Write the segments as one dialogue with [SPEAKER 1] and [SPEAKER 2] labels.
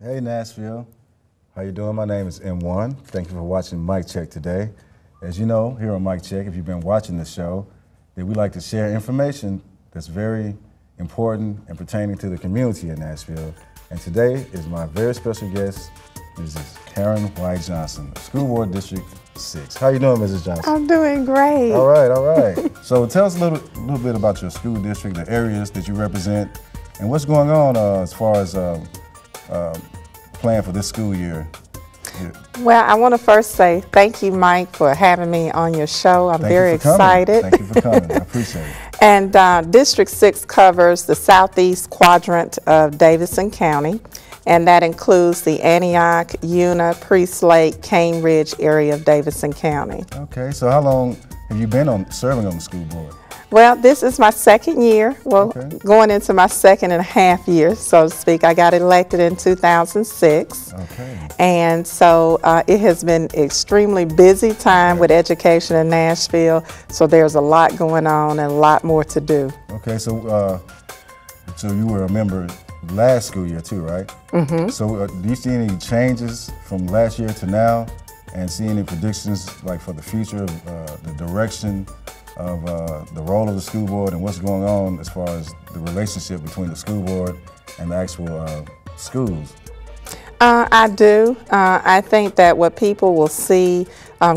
[SPEAKER 1] Hey Nashville, how you doing? My name is M1. Thank you for watching Mic Check today. As you know, here on Mic Check, if you've been watching the show, that we like to share information that's very important and pertaining to the community in Nashville. And today is my very special guest, Mrs. Karen Y.Johnson, School Board District 6. How you doing, Mrs. Johnson?
[SPEAKER 2] I'm doing great.
[SPEAKER 1] All right, all right. So tell us a little bit about your school district, the areas that you represent, and what's going on as far as plan for this school year.
[SPEAKER 2] Well, I want to first say thank you, Mike, for having me on your show. I'm very excited.
[SPEAKER 1] Thank you for coming. I appreciate it.
[SPEAKER 2] And District 6 covers the southeast quadrant of Davidson County, and that includes the Antioch, Una, Priest Lake, Cane Ridge area of Davidson County.
[SPEAKER 1] Okay, so how long have you been serving on the school board?
[SPEAKER 2] Well, this is my second year, going into my second and a half year, so to speak. I got elected in 2006.
[SPEAKER 1] Okay.
[SPEAKER 2] And so it has been extremely busy time with education in Nashville, so there's a lot going on and a lot more to do.
[SPEAKER 1] Okay, so you were a member last school year too, right? Mm-hmm. So do you see any changes from last year to now, and see any predictions like for the future, the direction of the role of the school board and what's going on as far as the relationship between the school board and the actual schools?
[SPEAKER 2] I do. I think that what people will see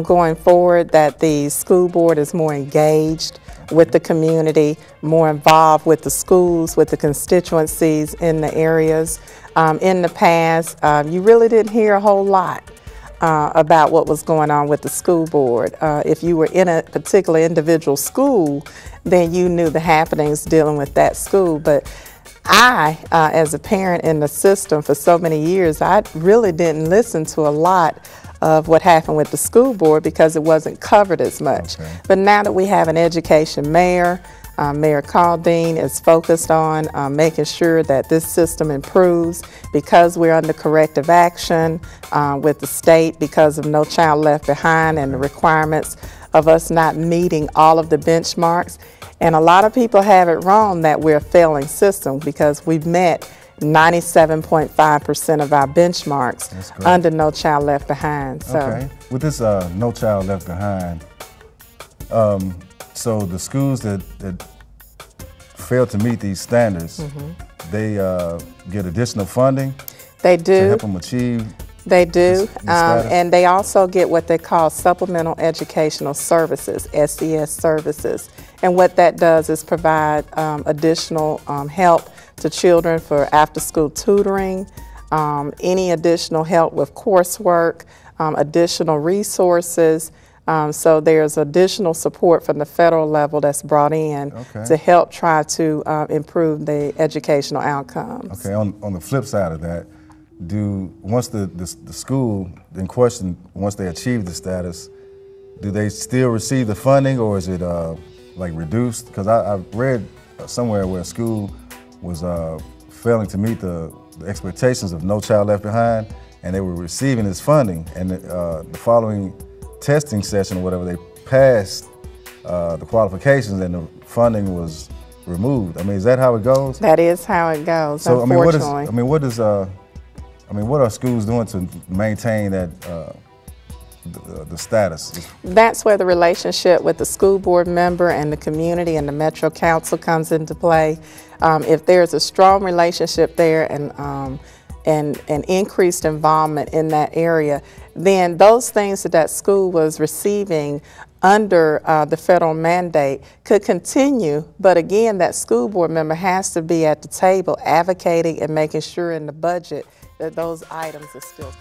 [SPEAKER 2] going forward, that the school board is more engaged with the community, more involved with the schools, with the constituencies in the areas. In the past, you really didn't hear a whole lot about what was going on with the school board. If you were in a particular individual school, then you knew the happenings dealing with that school. But I, as a parent in the system for so many years, I really didn't listen to a lot of what happened with the school board because it wasn't covered as much. Okay. But now that we have an education mayor, Mayor Caldine is focused on making sure that this system improves because we're under corrective action with the state because of No Child Left Behind and the requirements of us not meeting all of the benchmarks. And a lot of people have it wrong that we're a failing system because we've met 97.5% of our benchmarks under No Child Left Behind. So. Okay,
[SPEAKER 1] with this No Child Left Behind, so the schools that fail to meet these standards, they get additional funding?
[SPEAKER 2] They do.
[SPEAKER 1] To help them achieve?
[SPEAKER 2] They do, and they also get what they call supplemental educational services, SES services. And what that does is provide additional help to children for after-school tutoring, any additional help with coursework, additional resources. So there's additional support from the federal level that's brought in to help try to improve the educational outcomes.
[SPEAKER 1] Okay, on the flip side of that, once the school in question, once they achieve the status, do they still receive the funding, or is it like reduced? Because I've read somewhere where a school was failing to meet the expectations of No Child Left Behind, and they were receiving this funding, and the following testing session or whatever, they passed the qualifications and the funding was removed. I mean, is that how it goes?
[SPEAKER 2] That is how it goes,
[SPEAKER 1] so,
[SPEAKER 2] unfortunately.
[SPEAKER 1] What are schools doing to maintain that the status?
[SPEAKER 2] That's where the relationship with the school board member and the community and the Metro Council comes into play. If there's a strong relationship there and increased involvement in that area, then those things that school was receiving under the federal mandate could continue. But again, that school board member has to be at the table advocating and making sure in the budget that those items are still